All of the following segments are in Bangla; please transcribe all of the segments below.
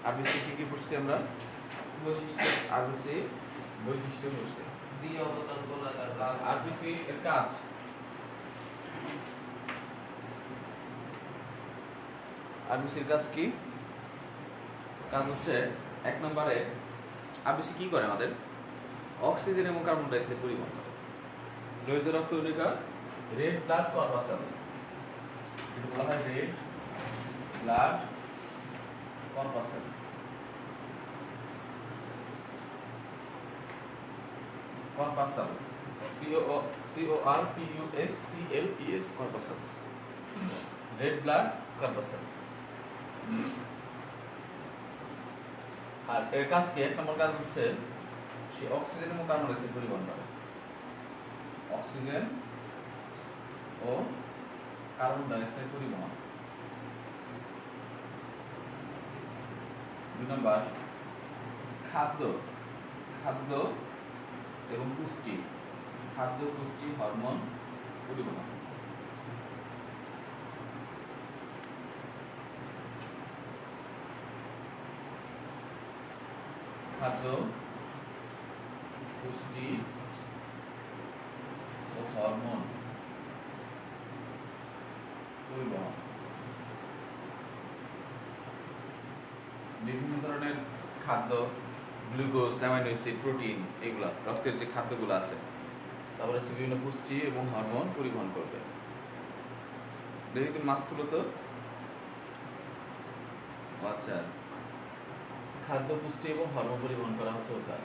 আরবিসি কি পড়ছি আমরা? বৈশিষ্ট্য। আরবিসি বৈশিষ্ট্য পড়ছি। দ্বি অবতল গোলাকার ভাগ। আরবিসি এর কাজ, আরবিসির কাজ কি? কাজ হচ্ছে এক নম্বরে আরবিসি কি করে আমাদের অক্সিজেন এবং কার্বন ডাই অক্সাইড পরিবহন করে। লোহিত রক্ত কণিকা রেড ব্লাড কর্পাসেল, এটা বলা হয় red blood corpuscle. Corpuscle CORPUSCLES corpuscles, red blood corpuscle. আর এর কাজ কি? এক নম্বর কাজ হচ্ছে সে অক্সিজেন এবং কার্বন ডাই অক্সাইড পরিবহন করে। অক্সিজেন ও কার্বন ডাই অক্সাইড পরিবহন। দুই নম্বর খাদ্য, খাদ্য এবং পুষ্টি, খাদ্য পুষ্টি হরমোন পরিবহন। খাদ্য পুষ্টি ও হরমোন পরিবহন। বিভিন্ন ধরনের খাদ্য, গ্লুকোজ, অ্যামাইনো অ্যাসিড, প্রোটিন, এগুলা রক্তের যে খাদ্যগুলো আছে, তারপরে হচ্ছে বিভিন্ন পুষ্টি এবং হরমোন পরিবহন করবে। দেখি তুমি মাছগুলো তো আচ্ছা, খাদ্য পুষ্টি এবং হরমোন পরিবহন করা হচ্ছে ওর কাজ।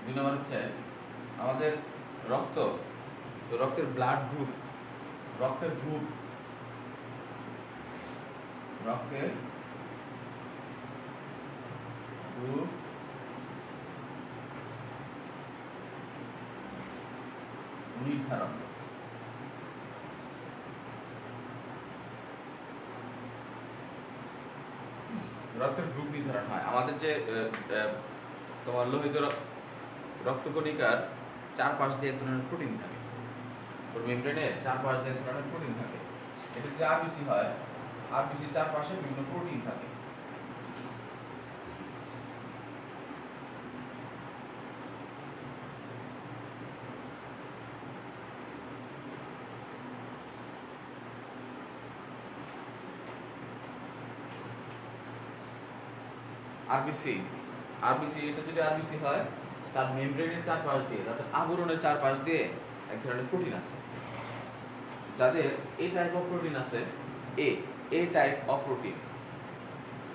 দুই নম্বর হচ্ছে আমাদের রক্ত, তো রক্তের ব্লাড গ্রুপ, রক্তের গ্রুপ, রক্তের গ্রুপ নির্ধারণ, রক্তের গ্রুপ নির্ধারণ হয়। আমাদের যে তোমার লোহিত রক্তকণিকার চারপাশ দিয়ে এক ধরনের প্রোটিন থাকে, ওর মেমব্রেনের চারপাশ দিয়ে এক ধরনের প্রোটিন থাকে। এটা যদি আরবিসি হয়, আরবিসির চারপাশে বিভিন্ন প্রোটিন থাকে। আরবিসি, আরবিসি এটা যদি আরবিসি হয়, তার মেমব্রেনের চারপাশ দিয়ে, তাদের আবরণের চারপাশ দিয়ে এক ধরনের প্রোটিন আছে। যাদের এ টাইপ অফ প্রোটিন আছে, এ টাইপ অফ প্রোটিন,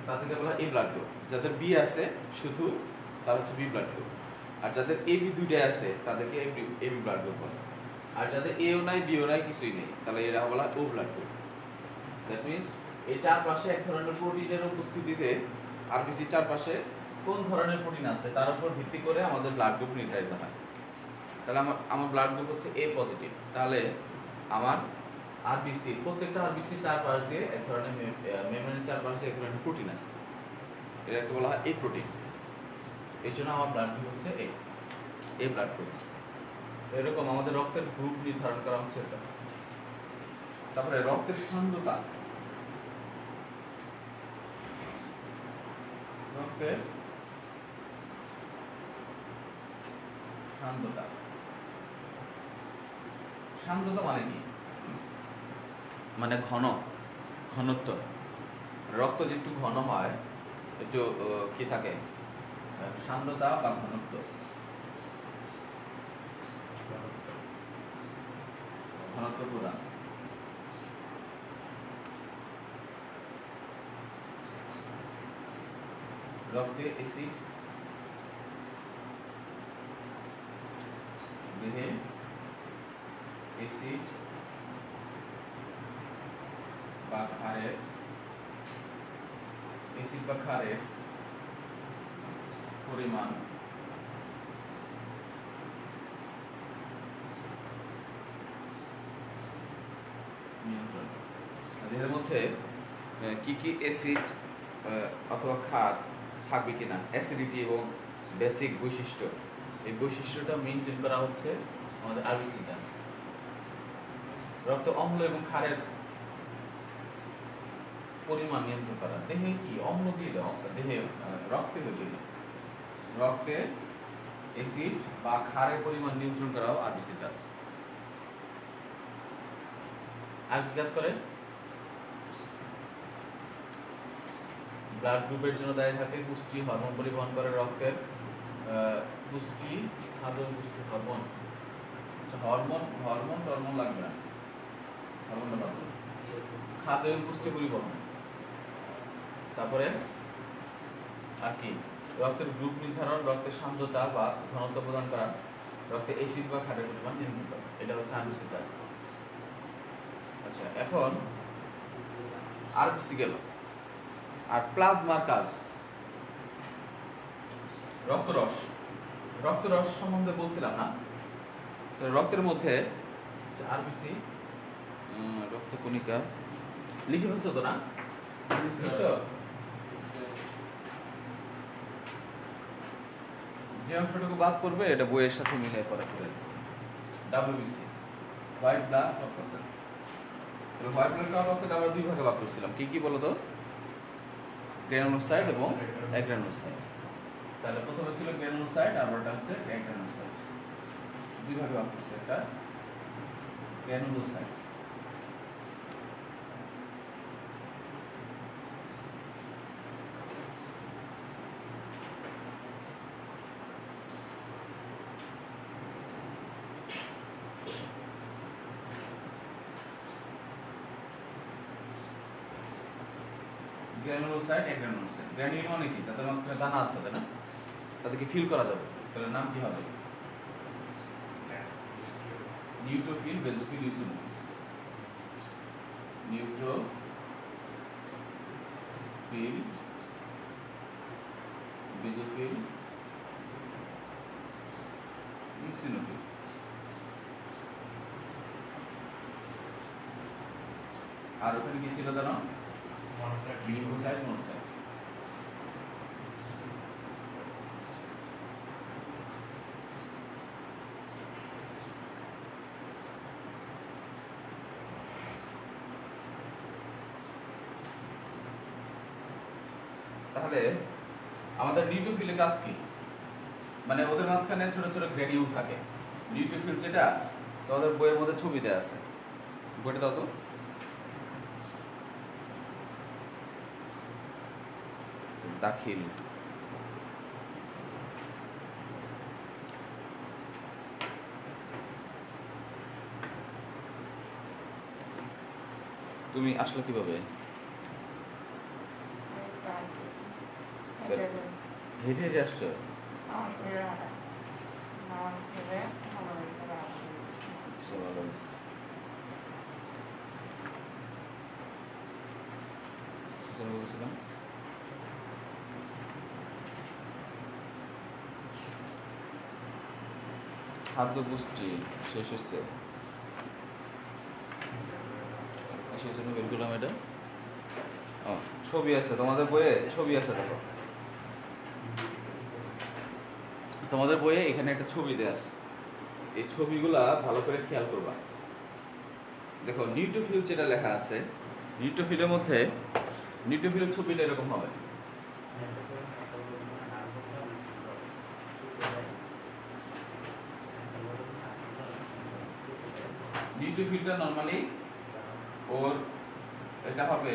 তাদেরকে বলা হয় এ ব্লাড গ্রুপ। যাদের বি আছে শুধু, তারা হচ্ছে বি ব্লাড গ্রুপ। আর যাদের এ বি দুইটাই আছে, তাদেরকে এ বি ব্লাড গ্রুপ বলে। আর যাদের এও নাই বিও নাই কিছুই নেই, তাহলে এরা বলা ও ব্লাড গ্রুপ। দ্যাট মিনস এই চারপাশে এক ধরনের প্রোটিনের উপস্থিতিতে আরবিসির চারপাশে কোন ধরনের প্রোটিন আছে তার উপর ভিত্তি করে আমাদের ব্লাড গ্রুপ নির্ধারিত হয়। তাহলে আমার ব্লাড গ্রুপ হচ্ছে এ পজিটিভ, তাহলে আমার আরবিসি, প্রত্যেকটা আরবিসি চারপাশ দিয়ে এক ধরনের মেমব্রেনের চারপাশ দিয়ে এক ধরনের প্রোটিন আছে, এটাকে বলা হয় এ প্রোটিন। এই জন্য আমার ব্লাড গ্রুপ হচ্ছে এ ব্লাড গ্রুপ। এরকম আমাদের রক্তের গ্রুপ নির্ধারণ করা হচ্ছে এটা। তারপরে রক্তের সান্দ্রতা, রক্তের সান্দ্রতা, সান্দ্রতা মানে কি? মানে ঘনত্ব। রক্ত যেটু ঘন হয়, একটু কি থাকে, সান্দ্রতা বা ঘনত্ব। ঘনত্ব প্রদান। রক্তে অ্যাসিড, দেহে অ্যাসিড বা ক্ষারের, অ্যাসিড বা ক্ষারের পরিমাণ নিয়ন্ত্রণ। এর মধ্যে কি কি অ্যাসিড অথবা ক্ষার থাকবে কিনা, অ্যাসিডিটি এবং বেসিক বৈশিষ্ট্য, এই বৈশিষ্ট্যটা মেনটেন করা হচ্ছে আমাদের আরবিসি কাজ। রক্ত অম্ল এবং ক্ষারের পরিমাণ নিয়ন্ত্রণ করা। দেহে কি অম্ল দিয়ে দাও, দেহে রক্তে হইলে রক্তে অ্যাসিড বা ক্ষারের পরিমাণ নিয়ন্ত্রণ করাও আরবিসির কাজ। আর কি কাজ করে? ব্লাড গ্রুপের জন্য দায়ী থাকে, পুষ্টি হরমোন পরিবহন করে রক্তের, পুষ্টি খাদ্য পুষ্টি হরমোন, হরমোন হরমোন টরমোন লাগবে না, হরমোন খাদ্য পুষ্টি পরিবহন। তারপরে আর কি রক্তের গ্রুপ নির্ধারণ, রক্তের সান্দ্রতা বা ঘনত্ব প্রদান করা, রক্তে অ্যাসিড বা ক্ষারের পরিমাণ নিয়ন্ত্রণ করা, এটা হচ্ছে আরবিসির কাজ। আচ্ছা, এখন আরবিসি গেল। আর প্লাজমার কাজ, রক্তরস। রক্তরস সম্বন্ধে বলছিলাম না? তো রক্তের মধ্যে আরবিসি, রক্তকণিকা লিখে ফেলছো তো না? যে অংশটুকু বাদ পড়বে এটা বইয়ের সাথে মিলে পড়া করে। WBC, white blood corpuscle. White blood corpuscle আমরা দুই ভাগে ভাগ করছিলাম, কি কি বলো তো? গ্রানুলোসাইট এবং অ্যাগ্রানুলোসাইট। তাহলে প্রথমে ছিল গ্রানুলোসাইট আর ওটা হচ্ছে অ্যাগ্রানুলোসাইট। দুই ভাগে ভাগ করছি, একটা গ্রানুলোসাইট। Granulocyte, agranulocyte. গ্রানুল মানে কি? যাদের মাঝখানে দানা আছে, তাই না? তাদেরকে ফিল করা যাবে, তাহলে নাম কি হবে? Neutrophil, basophil, eosinophil. Neutrophil, basophil, eosinophil. আর ওখানে কি ছিল জানো? Lymphocyte, monocyte. তাহলে আমাদের নিউট্রোফিলের কাজ কি? মানে ওদের মাঝখানে ছোট ছোট গ্রেডিউল থাকে। নিউট্রোফিল যেটা তোদের বইয়ের মধ্যে ছবি দেয়া আছে, বইটা দাও তো। দাখিল তুমি আসলে কিভাবে? হেঁটে হেঁটে আসছো? বলছিলাম খাদ্য পুষ্টি শেষ হচ্ছে, সেই জন্য বের করলাম এটা। ছবি আছে তোমাদের বইয়ে, ছবি আছে, দেখো তোমাদের বইয়ে এখানে একটা ছবি দেয়া আছে। এই ছবিগুলা ভালো করে খেয়াল করবা। দেখো নিউট্রোফিল যেটা লেখা আছে, নিউট্রোফিলের মধ্যে নিউট্রোফিলের ছবিটা এরকম হবে। নিউট্রোফিলটা নরমালি ওর এটা হবে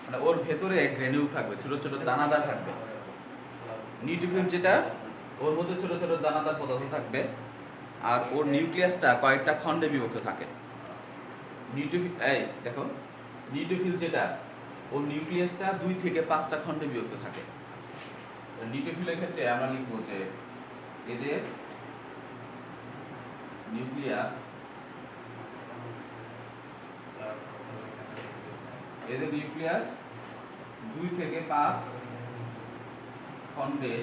মানে ওর ভেতরে গ্র্যানিউল থাকবে, ছোট ছোট দানাদার থাকবে। নিউট্রোফিল যেটা ওর মধ্যে ছোট ছোট দানাদার পদার্থ থাকবে, আর ওর নিউক্লিয়াসটা কয়েকটা খণ্ডে বিভক্ত থাকে। নিউট্রোফিল এই দেখো, নিউট্রোফিল যেটা ওর নিউক্লিয়াসটা 2 থেকে 5টা খণ্ডে বিভক্ত থাকে। নিউট্রোফিলের ক্ষেত্রে আমরা লিখবো যে এদের নিউক্লিয়াস এদের নিউক্লিয়াস 2 থেকে 5 খণ্ডে।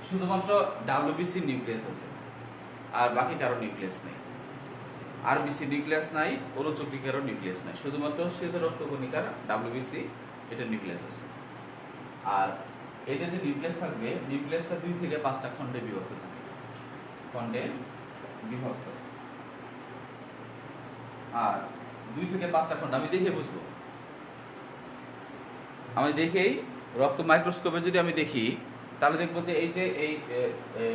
শুধুমাত্র ডাব্লিউবিসি নিউক্লিয়াস আছে, আর বাকি কারো নিউক্লিয়াস নেই। আরবিসি নিউক্লিয়াস নাই, অনুচক্রিকারও নিউক্লিয়াস নাই, শুধুমাত্র শ্বেত রক্তকণিকার ডাব্লিউবিসি এটা নিউক্লিয়াস আছে। আর এতে যে নিউক্লিয়াস থাকবে, নিউক্লিয়াসটা 2 থেকে 5টা খণ্ডে বিভক্ত থাকে, খণ্ডে বিভক্ত। আর 2 থেকে 5টা খণ্ড আমি দেখে বুঝবো। আমি দেখেই রক্ত মাইক্রোস্কোপে যদি আমি দেখি তাহলে দেখবো যে এই যে এই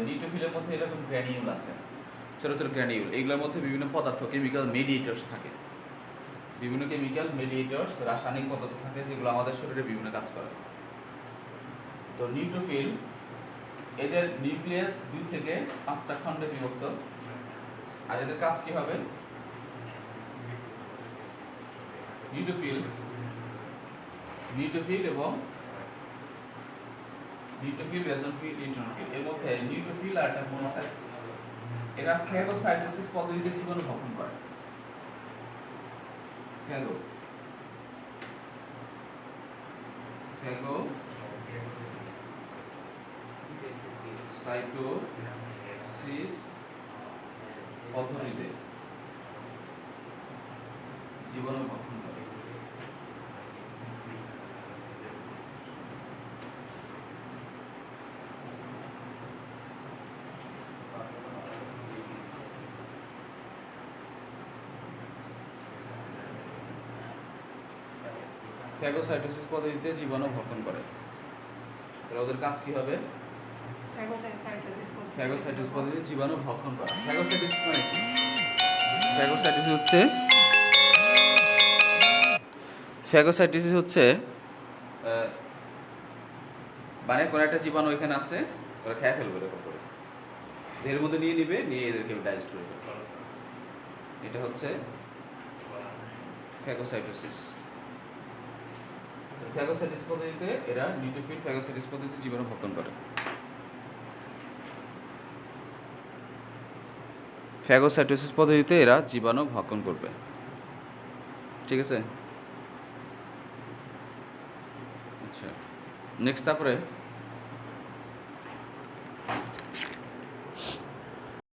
নিউট্রোফিলের মধ্যে এরকম গ্র্যানিউল আছে, ছোট ছোট গ্র্যানিউল। এগুলোর মধ্যে বিভিন্ন পদার্থ, কেমিক্যাল মেডিয়েটরস থাকে, বিভিন্ন কেমিক্যাল মেডিয়েটরস, রাসায়নিক পদার্থ থাকে যেগুলো আমাদের শরীরে বিভিন্ন কাজ করে। তো নিউট্রোফিল এদের নিউক্লিয়াস 2 থেকে 5টা খণ্ডে বিভক্ত। আর এদের কাজ কি হবে? নিউট্রোফিল এবং নিউট্রোফিল, বেসোফিল, ইন্টারোফিল, এর মধ্যে নিউট্রোফিল আর একটা মনোসাইট, এরা ফ্যাগোসাইটোসিস পদ্ধতিতে জীবাণু ভক্ষণ করে। ফ্যাগোসাইটোসিস পদ্ধতিতে জীবাণু ভক্ষণ করে। ফ্যাগোসাইটোসিস পদ্ধতিতে জীবাণু ভক্ষণ করে। তাহলে ওদের কাজ কি হবে? ফ্যাগোসাইটোসিস পদ্ধতিতে জীবাণু ভক্ষণ করা। ফ্যাগোসাইটোসিস মানে কি? ফ্যাগোসাইটোসিস হচ্ছে মানে কোন একটা জীবাণু এখানে আছে, ওরা খেয়ে ফেলবে এরকম করে, দেহের মধ্যে নিয়ে নিবে, নিয়ে এদেরকে ডাইজেস্ট করে ফেলবে। এটা হচ্ছে ফ্যাগোসাইটোসিস। ফ্যাগোসাইটোসিস পদ্ধতিতে এরা নিউট্রোফিল ফ্যাগোসাইটোসিস পদ্ধতিতে জীবাণু ভক্ষণ করে। ফ্যাগোসাইটোসিস পদ্ধতিতে এরা জীবাণু ভক্ষণ করবে। ঠিক আছে, আচ্ছা নেক্সট। তারপরে